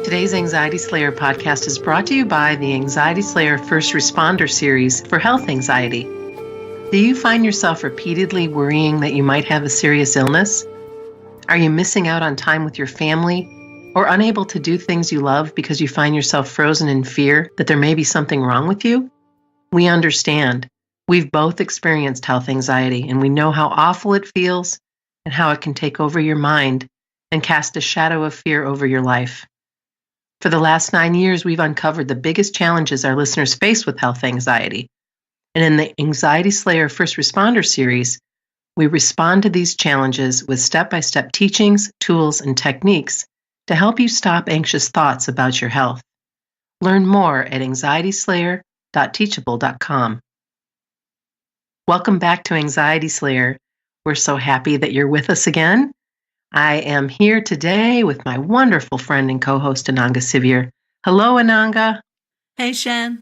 Today's Anxiety Slayer podcast is brought to you by the Anxiety Slayer First Responder Series for health anxiety. Do you find yourself repeatedly worrying that you might have a serious illness? Are you missing out on time with your family or unable to do things you love because you find yourself frozen in fear that there may be something wrong with you? We understand. We've both experienced health anxiety, and we know how awful it feels and how it can take over your mind and cast a shadow of fear over your life. For the last 9 years, we've uncovered the biggest challenges our listeners face with health anxiety. And in the Anxiety Slayer First Responder Series, we respond to these challenges with step-by-step teachings, tools, and techniques to help you stop anxious thoughts about your health. Learn more at anxietyslayer.teachable.com. Welcome back to Anxiety Slayer. We're so happy that you're with us again. I am here today with my wonderful friend and co-host, Ananga Sivyer. Hello, Ananga. Hey, Shan.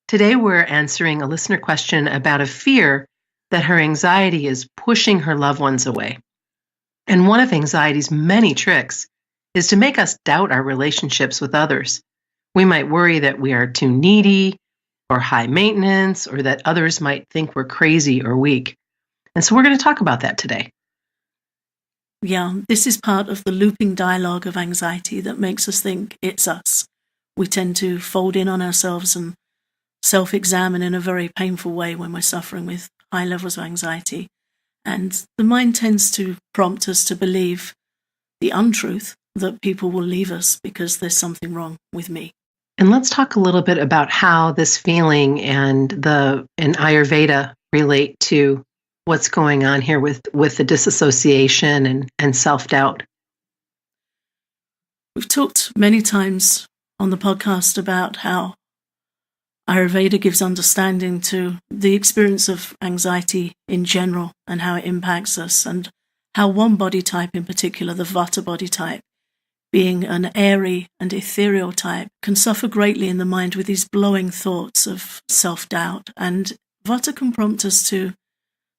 Today we're answering a listener question about a fear that her anxiety is pushing her loved ones away. And one of anxiety's many tricks is to make us doubt our relationships with others. We might worry that we are too needy or high maintenance, or that others might think we're crazy or weak. And so we're going to talk about that today. Yeah, this is part of the looping dialogue of anxiety that makes us think it's us. We tend to fold in on ourselves and self-examine in a very painful way when we're suffering with high levels of anxiety. And the mind tends to prompt us to believe the untruth that people will leave us because there's something wrong with me. And let's talk a little bit about how this feeling and Ayurveda relate to what's going on here with the disassociation and self-doubt. We've talked many times on the podcast about how Ayurveda gives understanding to the experience of anxiety in general and how it impacts us, and how one body type in particular, the Vata body type, being an airy and ethereal type, can suffer greatly in the mind with these blowing thoughts of self-doubt. And Vata can prompt us to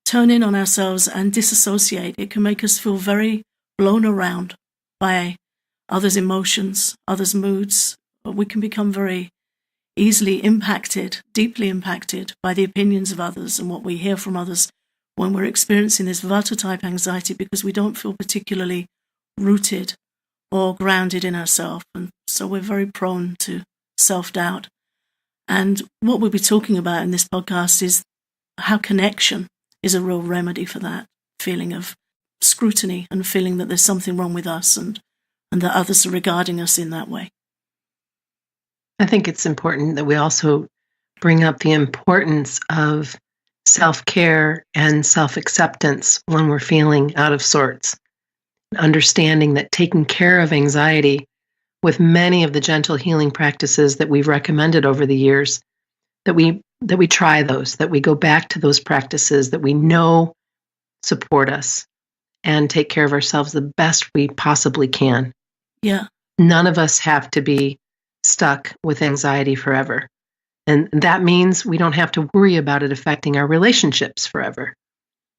turn in on ourselves and disassociate. It can make us feel very blown around by others' emotions, others' moods. We can become very easily impacted, deeply impacted by the opinions of others and what we hear from others when we're experiencing this Vata-type anxiety, because we don't feel particularly rooted or grounded in ourselves. And so we're very prone to self-doubt. And what we'll be talking about in this podcast is how connection is a real remedy for that feeling of scrutiny and feeling that there's something wrong with us and that others are regarding us in that way. I think it's important that we also bring up the importance of self-care and self-acceptance when we're feeling out of sorts. Understanding that taking care of anxiety with many of the gentle healing practices that we've recommended over the years, that we try those, that we go back to those practices that we know support us and take care of ourselves the best we possibly can. Yeah. None of us have to be stuck with anxiety forever. And that means we don't have to worry about it affecting our relationships forever.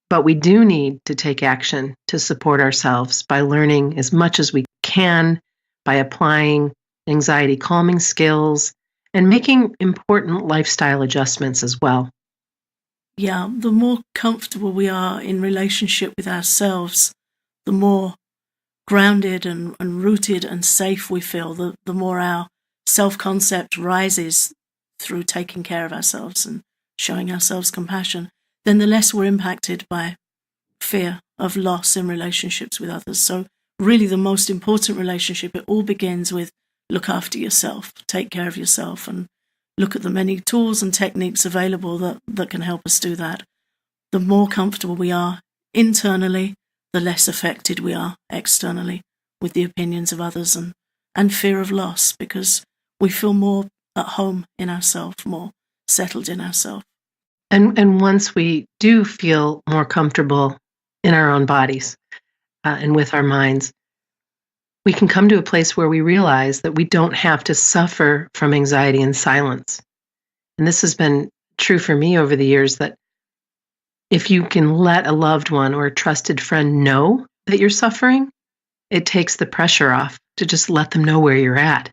But we do need to take action to support ourselves by learning as much as we can, by applying anxiety calming skills, and making important lifestyle adjustments as well. Yeah, the more comfortable we are in relationship with ourselves, the more grounded and rooted and safe we feel, the more our self-concept rises through taking care of ourselves and showing ourselves compassion, then the less we're impacted by fear of loss in relationships with others. So really the most important relationship, it all begins with look after yourself, take care of yourself, and look at the many tools and techniques available that can help us do that. The more comfortable we are internally, the less affected we are externally with the opinions of others and fear of loss, because we feel more at home in ourselves, more settled in ourselves. And once we do feel more comfortable in our own bodies and with our minds, we can come to a place where we realize that we don't have to suffer from anxiety in silence. And this has been true for me over the years, that if you can let a loved one or a trusted friend know that you're suffering, it takes the pressure off to just let them know where you're at.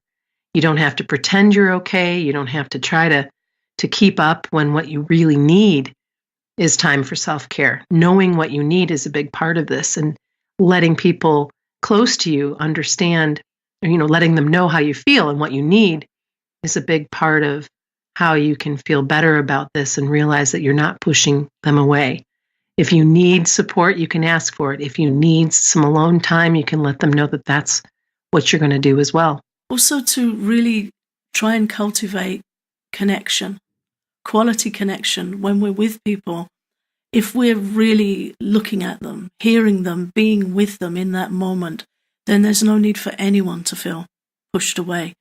You don't have to pretend you're okay. You don't have to try to keep up when what you really need is time for self-care. Knowing what you need is a big part of this, and letting people close to you understand, letting them know how you feel and what you need is a big part of how you can feel better about this and realize that you're not pushing them away. If you need support, you can ask for it. If you need some alone time, you can let them know that that's what you're going to do as well. Also, to really try and cultivate connection, quality connection when we're with people. If we're really looking at them, hearing them, being with them in that moment, then there's no need for anyone to feel pushed away.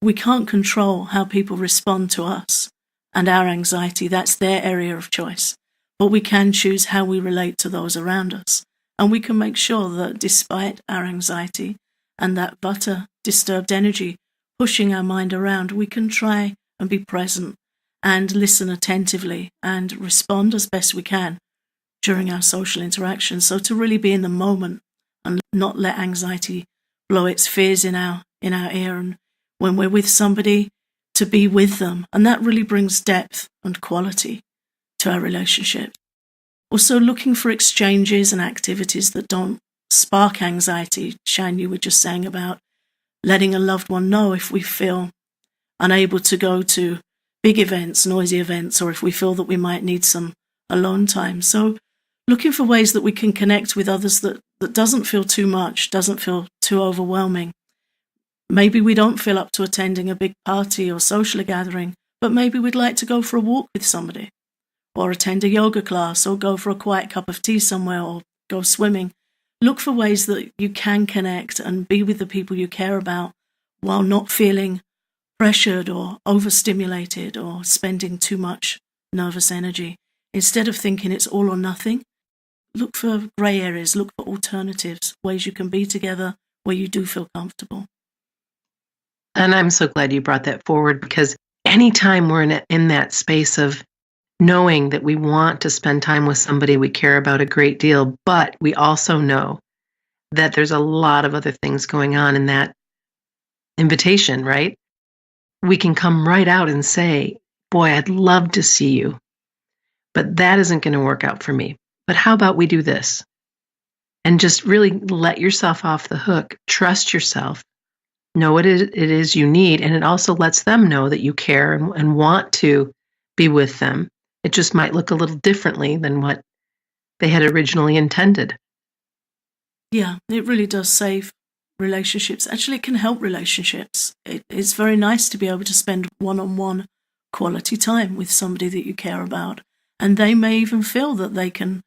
We can't control how people respond to us and our anxiety. That's their area of choice. But we can choose how we relate to those around us. And we can make sure that despite our anxiety and that disturbed energy pushing our mind around, we can try and be present and listen attentively and respond as best we can during our social interactions. So to really be in the moment and not let anxiety blow its fears in our ear, and when we're with somebody, to be with them. And that really brings depth and quality to our relationship. Also looking for exchanges and activities that don't spark anxiety. Shan, you were just saying about letting a loved one know if we feel unable to go to big events, noisy events, or if we feel that we might need some alone time. So looking for ways that we can connect with others that doesn't feel too much, doesn't feel too overwhelming. Maybe we don't feel up to attending a big party or social gathering, but maybe we'd like to go for a walk with somebody, or attend a yoga class, or go for a quiet cup of tea somewhere, or go swimming. Look for ways that you can connect and be with the people you care about while not feeling pressured or overstimulated or spending too much nervous energy. Instead of thinking it's all or nothing, look for grey areas, look for alternatives, ways you can be together where you do feel comfortable. And I'm so glad you brought that forward, because anytime we're in that space of knowing that we want to spend time with somebody we care about a great deal, but we also know that there's a lot of other things going on in that invitation, right? We can come right out and say, boy, I'd love to see you, but that isn't going to work out for me. But how about we do this? And just really let yourself off the hook. Trust yourself. Know what it is you need. And it also lets them know that you care and want to be with them. It just might look a little differently than what they had originally intended. Yeah, it really does save relationships. Actually, it can help relationships. It's very nice to be able to spend one-on-one quality time with somebody that you care about. And they may even feel that they can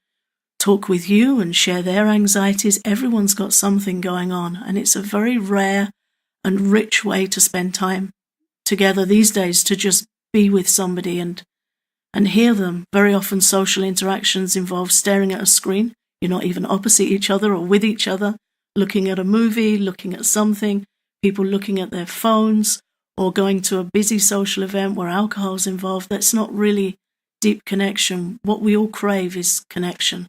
talk with you and share their anxieties. Everyone's got something going on. And it's a very rare and rich way to spend time together these days, to just be with somebody and hear them. Very often social interactions involve staring at a screen. You're not even opposite each other or with each other, looking at a movie, looking at something, people looking at their phones, or going to a busy social event where alcohol's involved. That's not really deep connection. What we all crave is connection.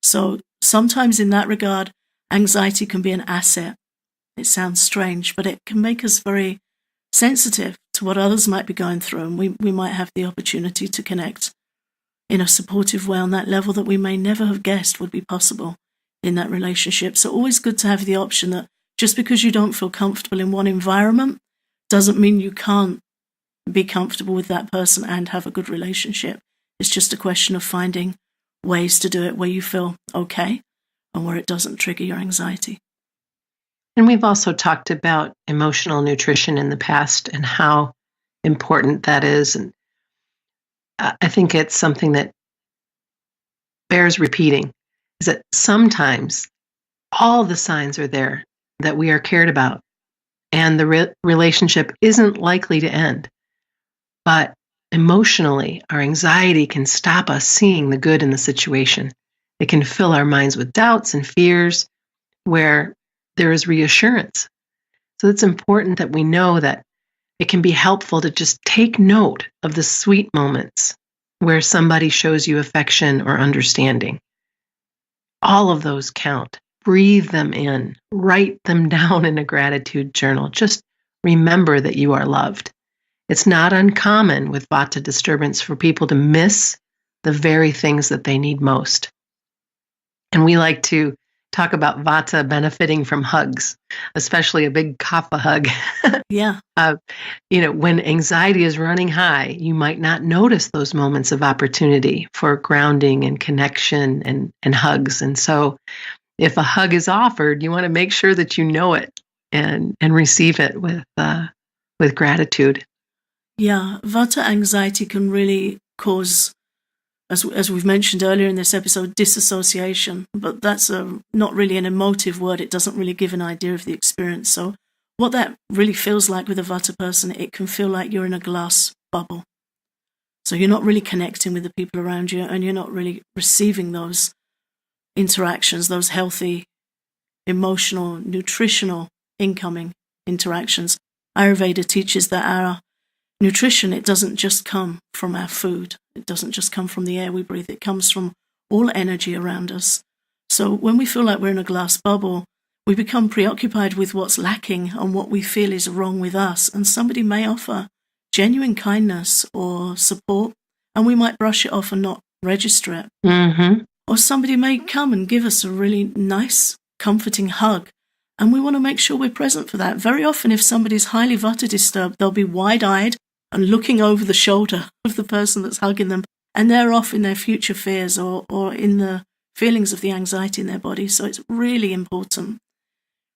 So sometimes in that regard, anxiety can be an asset. It sounds strange, but it can make us very sensitive to what others might be going through, and we might have the opportunity to connect in a supportive way on that level that we may never have guessed would be possible in that relationship. So always good to have the option that just because you don't feel comfortable in one environment doesn't mean you can't be comfortable with that person and have a good relationship. It's just a question of finding ways to do it where you feel okay and where it doesn't trigger your anxiety. And we've also talked about emotional nutrition in the past and how important that is. And I think it's something that bears repeating, is that sometimes all the signs are there that we are cared about and the relationship isn't likely to end. But emotionally, our anxiety can stop us seeing the good in the situation. It can fill our minds with doubts and fears where there is reassurance. So it's important that we know that it can be helpful to just take note of the sweet moments where somebody shows you affection or understanding. All of those count. Breathe them in. Write them down in a gratitude journal. Just remember that you are loved. It's not uncommon with Vata disturbance for people to miss the very things that they need most. And we like to talk about Vata benefiting from hugs, especially a big kapha hug. Yeah. When anxiety is running high, you might not notice those moments of opportunity for grounding and connection and hugs. And so if a hug is offered, you want to make sure that you know it and receive it with gratitude. Yeah, Vata anxiety can really cause, as we've mentioned earlier in this episode, disassociation. But that's not really an emotive word. It doesn't really give an idea of the experience. So what that really feels like with a Vata person, it can feel like you're in a glass bubble. So you're not really connecting with the people around you, and you're not really receiving those interactions, those healthy, emotional, nutritional, incoming interactions. Ayurveda teaches that our nutrition, it doesn't just come from our food. It doesn't just come from the air we breathe. It comes from all energy around us. So when we feel like we're in a glass bubble, we become preoccupied with what's lacking and what we feel is wrong with us. And somebody may offer genuine kindness or support, and we might brush it off and not register it. Mm-hmm. Or somebody may come and give us a really nice, comforting hug, and we want to make sure we're present for that. Very often, if somebody's highly Vata disturbed, they'll be wide-eyed and looking over the shoulder of the person that's hugging them, and they're off in their future fears or in the feelings of the anxiety in their body. So it's really important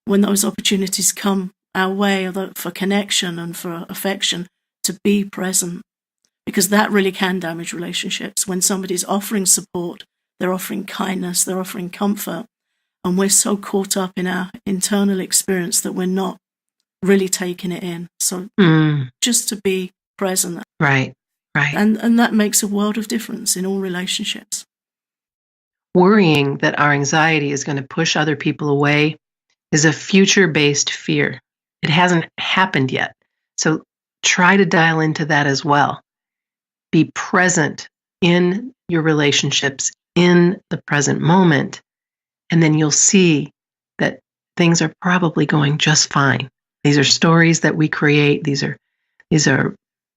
when those opportunities come our way for connection and for affection to be present, because that really can damage relationships. When somebody's offering support, they're offering kindness, they're offering comfort, and we're so caught up in our internal experience that we're not really taking it in. So just to be present. Right. And that makes a world of difference in all relationships. Worrying that our anxiety is going to push other people away is a future-based fear. It hasn't happened yet. So try to dial into that as well. Be present in your relationships, in the present moment, and then you'll see that things are probably going just fine. These are stories that we create. These are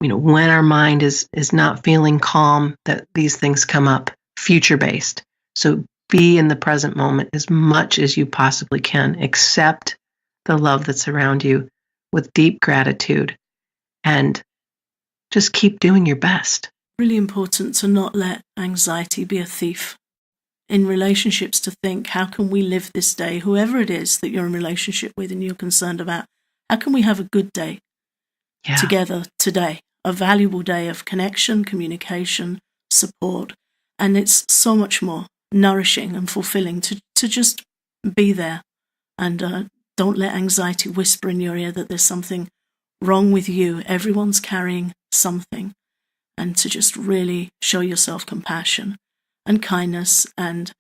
when our mind is not feeling calm, that these things come up, future-based. So be in the present moment as much as you possibly can. Accept the love that's around you with deep gratitude, and just keep doing your best. Really important to not let anxiety be a thief. In relationships, to think, how can we live this day, whoever it is that you're in relationship with and you're concerned about, how can we have a good day together today? A valuable day of connection, communication, support, and it's so much more nourishing and fulfilling to just be there, and don't let anxiety whisper in your ear that there's something wrong with you. Everyone's carrying something, and to just really show yourself compassion and kindness. And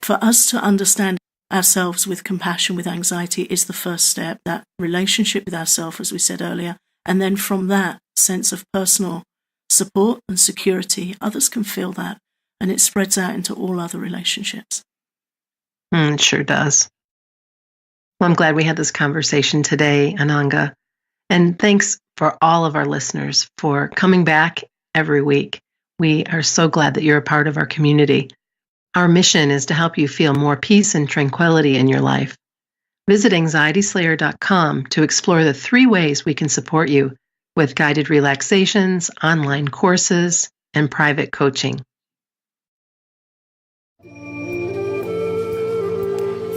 for us to understand ourselves with compassion with anxiety is the first step, that relationship with ourselves, as we said earlier. And then from that sense of personal support and security, others can feel that, and it spreads out into all other relationships. It sure does. Well, I'm glad we had this conversation today, Ananga. And thanks for all of our listeners for coming back every week. We are so glad that you're a part of our community. Our mission is to help you feel more peace and tranquility in your life. Visit anxietyslayer.com to explore the 3 ways we can support you with guided relaxations, online courses, and private coaching.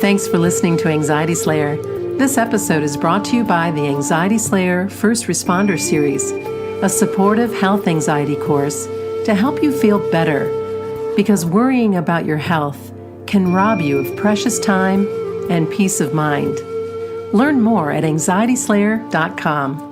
Thanks for listening to Anxiety Slayer. This episode is brought to you by the Anxiety Slayer First Responder Series, a supportive health anxiety course to help you feel better, because worrying about your health can rob you of precious time and peace of mind. Learn more at anxietyslayer.com.